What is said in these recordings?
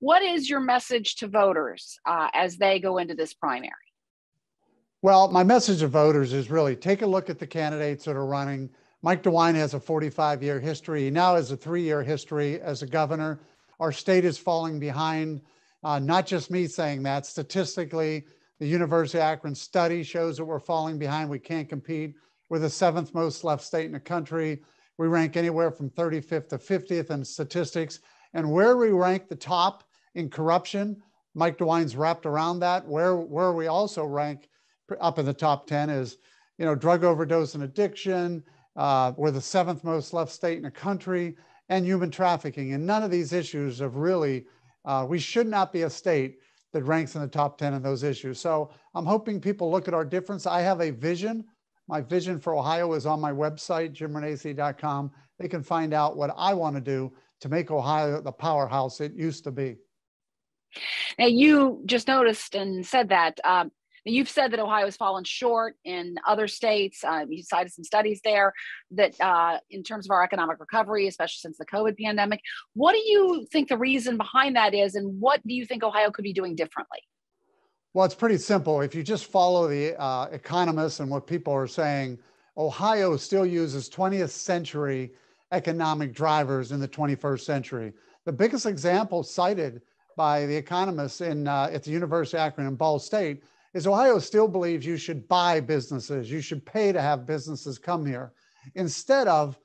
What is your message to voters as they go into this primary? Well, my message to voters is really take a look at the candidates that are running. Mike DeWine has a 45-year history. He now has a 3-year history as a governor. Our state is falling behind. Not just me saying that. Statistically, the University of Akron study shows that we're falling behind. We can't compete. We're the 7th most left state in the country. We rank anywhere from 35th to 50th in statistics. And where we rank the top in corruption, Mike DeWine's wrapped around that. Where we also rank up in the top 10 is, drug overdose and addiction. We're the 7th most left state in the country, and human trafficking. And none of these issues have really, we should not be a state that ranks in the top 10 in those issues. So I'm hoping people look at our difference. I have a vision. My vision for Ohio is on my website, jimreancci.com. They can find out what I want to do to make Ohio the powerhouse it used to be. Now, you just noticed and said that you've said that Ohio has fallen short in other states. You cited some studies there that in terms of our economic recovery, especially since the COVID pandemic. What do you think the reason behind that is, and what do you think Ohio could be doing differently? Well, it's pretty simple. If you just follow the economists and what people are saying, Ohio still uses 20th century economic drivers in the 21st century. The biggest example cited by the economists at the University of Akron and Ball State is Ohio still believes you should buy businesses. You should pay to have businesses come here. Instead of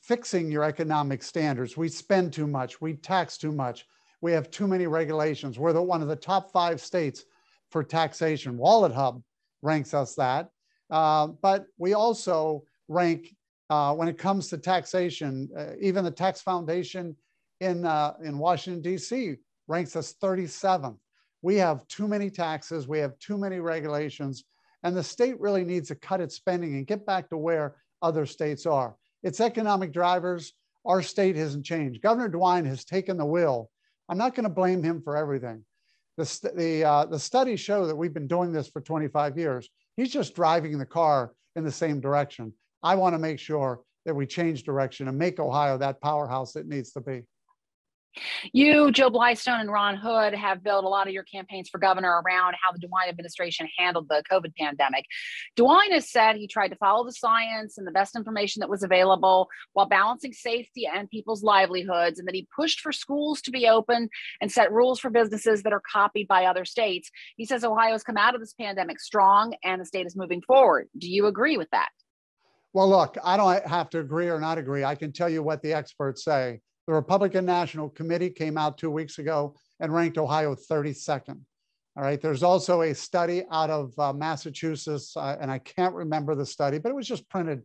fixing your economic standards, we spend too much, we tax too much, we have too many regulations. We're one of the top 5 states for taxation. Wallet Hub ranks us that. But we also rank, when it comes to taxation, even the Tax Foundation in Washington, D.C. ranks us 37th. We have too many taxes, we have too many regulations, and the state really needs to cut its spending and get back to where other states are. It's economic drivers. Our state hasn't changed. Governor DeWine has taken the wheel. I'm not going to blame him for everything. The studies show that we've been doing this for 25 years. He's just driving the car in the same direction. I want to make sure that we change direction and make Ohio that powerhouse it needs to be. You, Joe Blystone, and Ron Hood have built a lot of your campaigns for governor around how the DeWine administration handled the COVID pandemic. DeWine has said he tried to follow the science and the best information that was available while balancing safety and people's livelihoods, and that he pushed for schools to be open and set rules for businesses that are copied by other states. He says Ohio has come out of this pandemic strong and the state is moving forward. Do you agree with that? Well, look, I don't have to agree or not agree. I can tell you what the experts say. The Republican National Committee came out 2 weeks ago and ranked Ohio 32nd. All right. There's also a study out of Massachusetts, and I can't remember the study, but it was just printed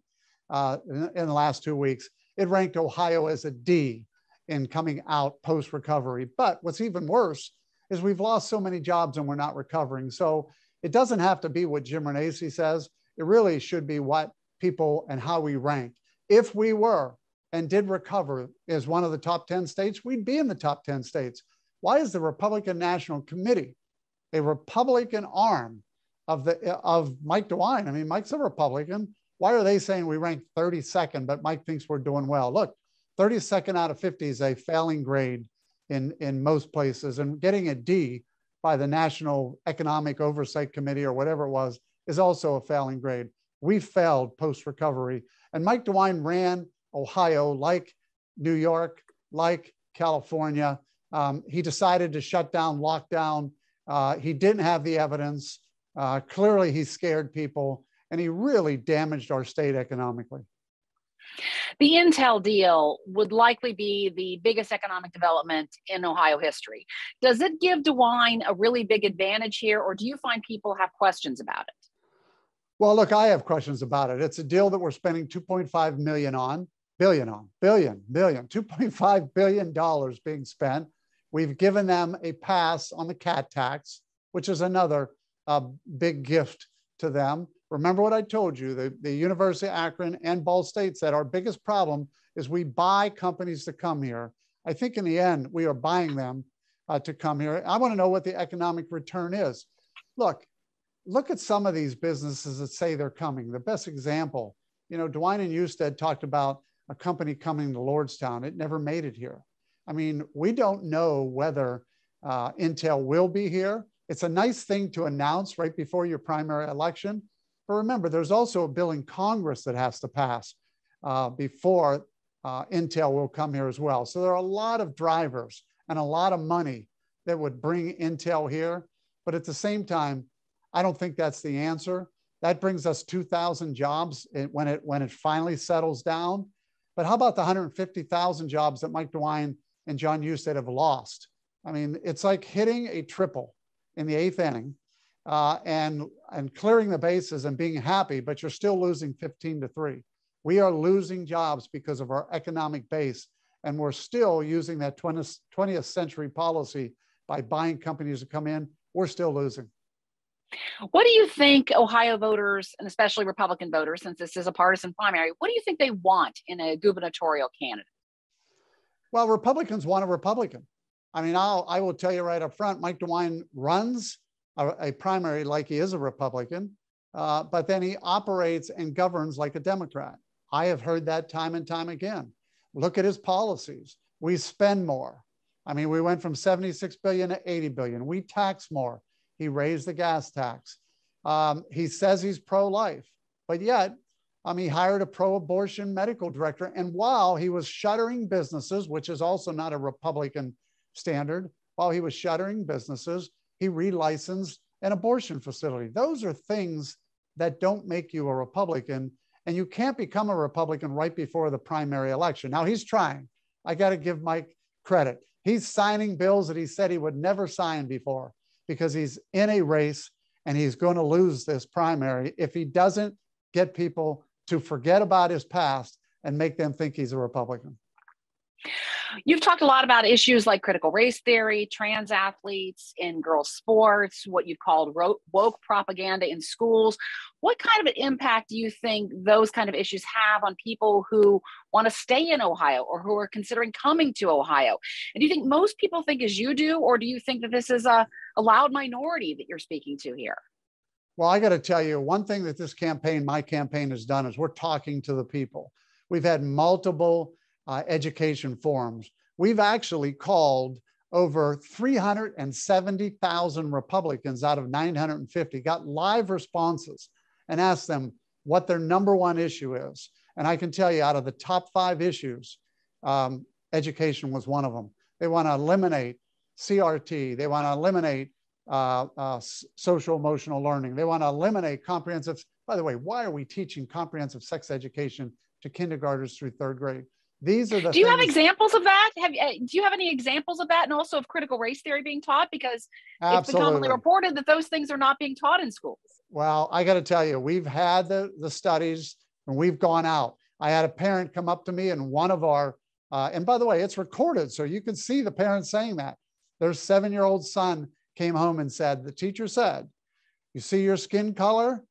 in the last 2 weeks. It ranked Ohio as a D in coming out post-recovery. But what's even worse is we've lost so many jobs and we're not recovering. So it doesn't have to be what Jim Reancci says. It really should be what people and how we rank. If we were and did recover as one of the top 10 states, we'd be in the top 10 states. Why is the Republican National Committee, a Republican arm of Mike DeWine? I mean, Mike's a Republican. Why are they saying we rank 32nd, but Mike thinks we're doing well? Look, 32nd out of 50 is a failing grade in most places, and getting a D by the National Economic Oversight Committee or whatever it was is also a failing grade. We failed post-recovery, and Mike DeWine ran Ohio, like New York, like California. He decided to shut down, lock down. He didn't have the evidence. Clearly, he scared people, and he really damaged our state economically. The Intel deal would likely be the biggest economic development in Ohio history. Does it give DeWine a really big advantage here, or do you find people have questions about it? Well, look, I have questions about it. It's a deal that we're spending $2.5 billion, $2.5 billion being spent. We've given them a pass on the cat tax, which is another big gift to them. Remember what I told you, the University of Akron and Ball State said our biggest problem is we buy companies to come here. I think in the end, we are buying them to come here. I want to know what the economic return is. Look at some of these businesses that say they're coming. The best example, DeWine and Usted talked about a company coming to Lordstown. It never made it here. I mean, we don't know whether Intel will be here. It's a nice thing to announce right before your primary election. But remember, there's also a bill in Congress that has to pass before Intel will come here as well. So there are a lot of drivers and a lot of money that would bring Intel here. But at the same time, I don't think that's the answer. That brings us 2,000 jobs when it finally settles down. But how about the 150,000 jobs that Mike DeWine and John Husted have lost? I mean, it's like hitting a triple in the eighth inning and clearing the bases and being happy, but you're still losing 15-3. We are losing jobs because of our economic base, and we're still using that 20th century policy by buying companies to come in. We're still losing. What do you think Ohio voters, and especially Republican voters, since this is a partisan primary, what do you think they want in a gubernatorial candidate? Well, Republicans want a Republican. I mean, I will tell you right up front, Mike DeWine runs a primary like he is a Republican, but then he operates and governs like a Democrat. I have heard that time and time again. Look at his policies. We spend more. I mean, we went from 76 billion to 80 billion. We tax more. He raised the gas tax. He says he's pro-life, but yet he hired a pro-abortion medical director. And while he was shuttering businesses, which is also not a Republican standard, while he was shuttering businesses, he relicensed an abortion facility. Those are things that don't make you a Republican, and you can't become a Republican right before the primary election. Now he's trying. I got to give Mike credit. He's signing bills that he said he would never sign before because he's in a race and he's going to lose this primary if he doesn't get people to forget about his past and make them think he's a Republican. You've talked a lot about issues like critical race theory, trans athletes in girls' sports, what you've called woke propaganda in schools. What kind of an impact do you think those kind of issues have on people who want to stay in Ohio or who are considering coming to Ohio? And do you think most people think as you do, or do you think that this is a loud minority that you're speaking to here? Well, I got to tell you, one thing that this campaign, my campaign, has done is we're talking to the people. We've had multiple education forums. We've actually called over 370,000 Republicans out of 950, got live responses and asked them what their number one issue is. And I can tell you, out of the top 5 issues, education was one of them. They want to eliminate CRT. They want to eliminate social emotional learning. They want to eliminate comprehensive. By the way, why are we teaching comprehensive sex education to kindergartners through 3rd grade? These are the Do you have examples of that? Do you have any examples of that, and also of critical race theory being taught? Because it's been commonly reported that those things are not being taught in schools. Well, I got to tell you, we've had the studies and we've gone out. I had a parent come up to me and one of our, and by the way, it's recorded, so you can see the parent saying that. Their 7-year-old son came home and said, the teacher said, you see your skin color,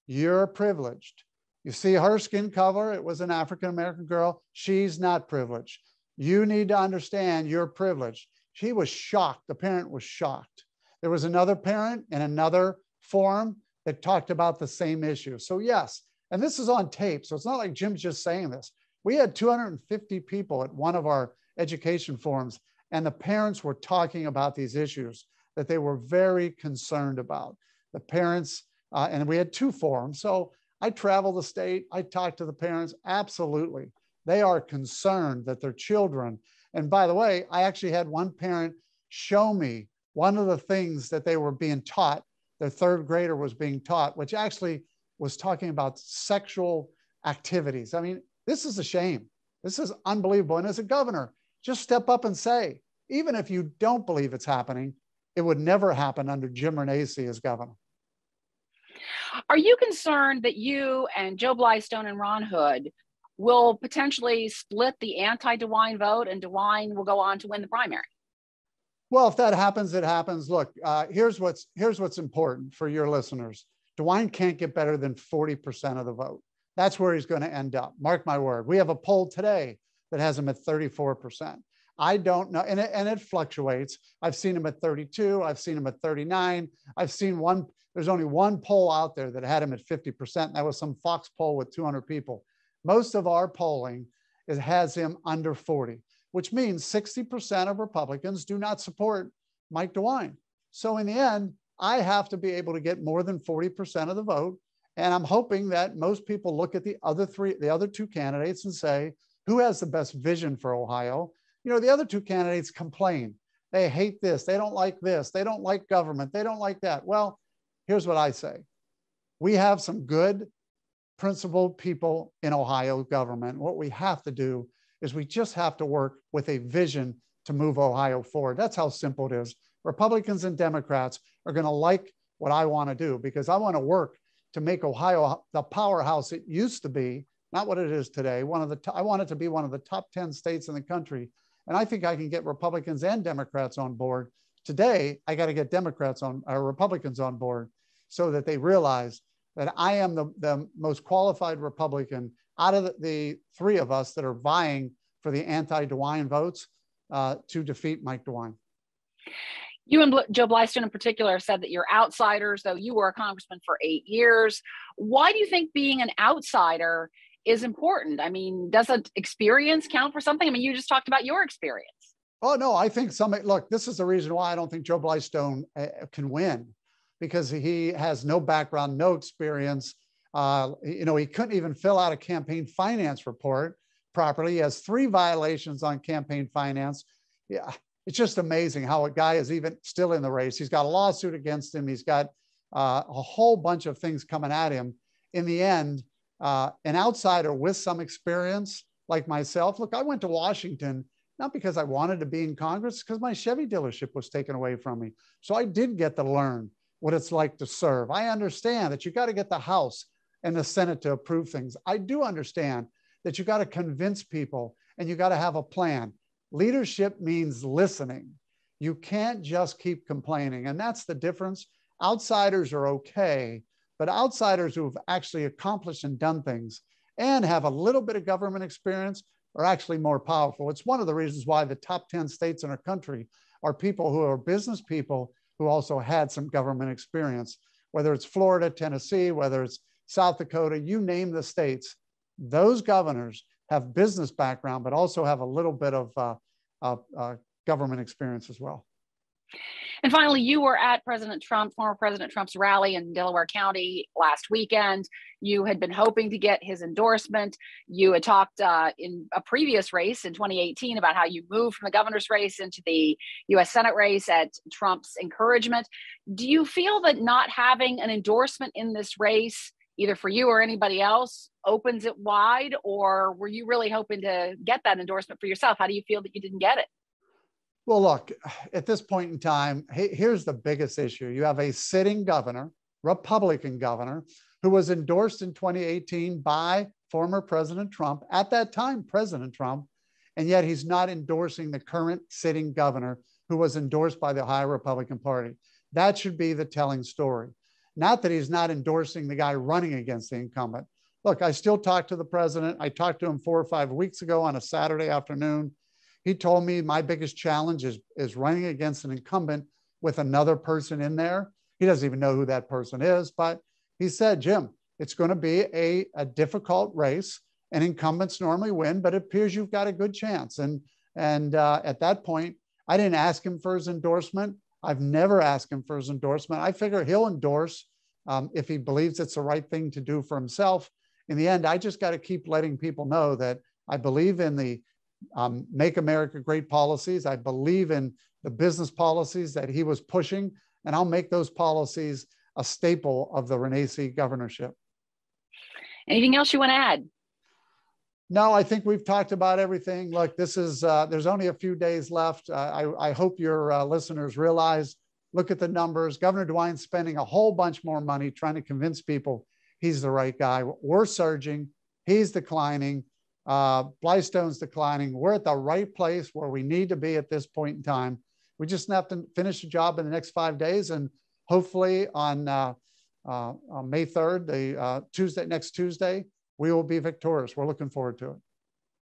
you're privileged. You see her skin color, it was an African-American girl, she's not privileged. You need to understand you're privileged. She was shocked, the parent was shocked. There was another parent in another forum that talked about the same issue. So yes, and this is on tape, so it's not like Jim's just saying this. We had 250 people at one of our education forums, and the parents were talking about these issues that they were very concerned about. The parents, and we had 2 forums, so I travel the state, I talk to the parents, absolutely. They are concerned that their children, and by the way, I actually had one parent show me one of the things that they were being taught, their 3rd grader was being taught, which actually was talking about sexual activities. I mean, this is a shame. This is unbelievable. And as a governor, just step up and say, even if you don't believe it's happening, it would never happen under Jim Reancci as governor. Are you concerned that you and Joe Blystone and Ron Hood will potentially split the anti-DeWine vote and DeWine will go on to win the primary? Well, if that happens, it happens. Look, here's what's important for your listeners. DeWine can't get better than 40% of the vote. That's where he's going to end up. Mark my word. We have a poll today that has him at 34%. I don't know, and it fluctuates. I've seen him at 32. I've seen him at 39. I've seen one. There's only one poll out there that had him at 50%. That was some Fox poll with 200 people. Most of our polling has him under 40, which means 60% of Republicans do not support Mike DeWine. So in the end, I have to be able to get more than 40% of the vote. And I'm hoping that most people look at the other two candidates and say, who has the best vision for Ohio? You know, the other two candidates complain. They hate this. They don't like this. They don't like government. They don't like that. Well, here's what I say. We have some good, principled people in Ohio government. What we have to do is we just have to work with a vision to move Ohio forward. That's how simple it is. Republicans and Democrats are going to like what I want to do, because I want to work to make Ohio the powerhouse it used to be, not what it is today. I want it to be one of the top 10 states in the country. And I think I can get Republicans and Democrats on board. Today, I got to get Republicans on board so that they realize that I am the most qualified Republican out of the three of us that are vying for the anti-DeWine votes to defeat Mike DeWine. You and Joe Blystone in particular said that you're outsiders, though you were a congressman for 8 years. Why do you think being an outsider is important? I mean, doesn't experience count for something? I mean, you just talked about your experience. Oh, no, I think look, this is the reason why I don't think Joe Blystone can win, because he has no background, no experience. You know, he couldn't even fill out a campaign finance report properly. He has 3 violations on campaign finance. Yeah, it's just amazing how a guy is even still in the race. He's got a lawsuit against him. He's got a whole bunch of things coming at him. In the end, an outsider with some experience like myself, look, I went to Washington, not because I wanted to be in Congress, because my Chevy dealership was taken away from me. So I did get to learn what it's like to serve. I understand that you got to get the House and the Senate to approve things. I do understand that you got to convince people and you got to have a plan. Leadership means listening. You can't just keep complaining. And that's the difference. Outsiders are okay, but outsiders who have actually accomplished and done things and have a little bit of government experience are actually more powerful. It's one of the reasons why the top 10 states in our country are people who are business people who also had some government experience, whether it's Florida, Tennessee, whether it's South Dakota, you name the states. Those governors have business background, but also have a little bit of government experience as well. And finally, you were at former President Trump's rally in Delaware County last weekend. You had been hoping to get his endorsement. You had talked in a previous race in 2018 about how you moved from the governor's race into the U.S. Senate race at Trump's encouragement. Do you feel that not having an endorsement in this race, either for you or anybody else, opens it wide? Or were you really hoping to get that endorsement for yourself? How do you feel that you didn't get it? Well, look, at this point in time, here's the biggest issue. You have a sitting governor, Republican governor, who was endorsed in 2018 by former President Trump, at that time, President Trump, and yet he's not endorsing the current sitting governor who was endorsed by the Ohio Republican Party. That should be the telling story. Not that he's not endorsing the guy running against the incumbent. Look, I still talk to the president. I talked to him 4 or 5 weeks ago on a Saturday afternoon. He told me my biggest challenge is running against an incumbent with another person in there. He doesn't even know who that person is, but he said, Jim, it's going to be a difficult race, and incumbents normally win, but it appears you've got a good chance. And at that point, I didn't ask him for his endorsement. I've never asked him for his endorsement. I figure he'll endorse if he believes it's the right thing to do for himself. In the end, I just got to keep letting people know that I believe in the Make America Great policies. I believe in the business policies that he was pushing, and I'll make those policies a staple of the Reancci governorship. Anything else you want to add? No, I think we've talked about everything. Look, this is, there's only a few days left. I hope your listeners realize, look at the numbers. Governor DeWine's spending a whole bunch more money trying to convince people he's the right guy. We're surging, he's declining. Blystone's declining. We're at the right place where we need to be at this point in time. We just have to finish the job in the next 5 days, and hopefully on May 3rd, next Tuesday, we will be victorious. We're looking forward to it.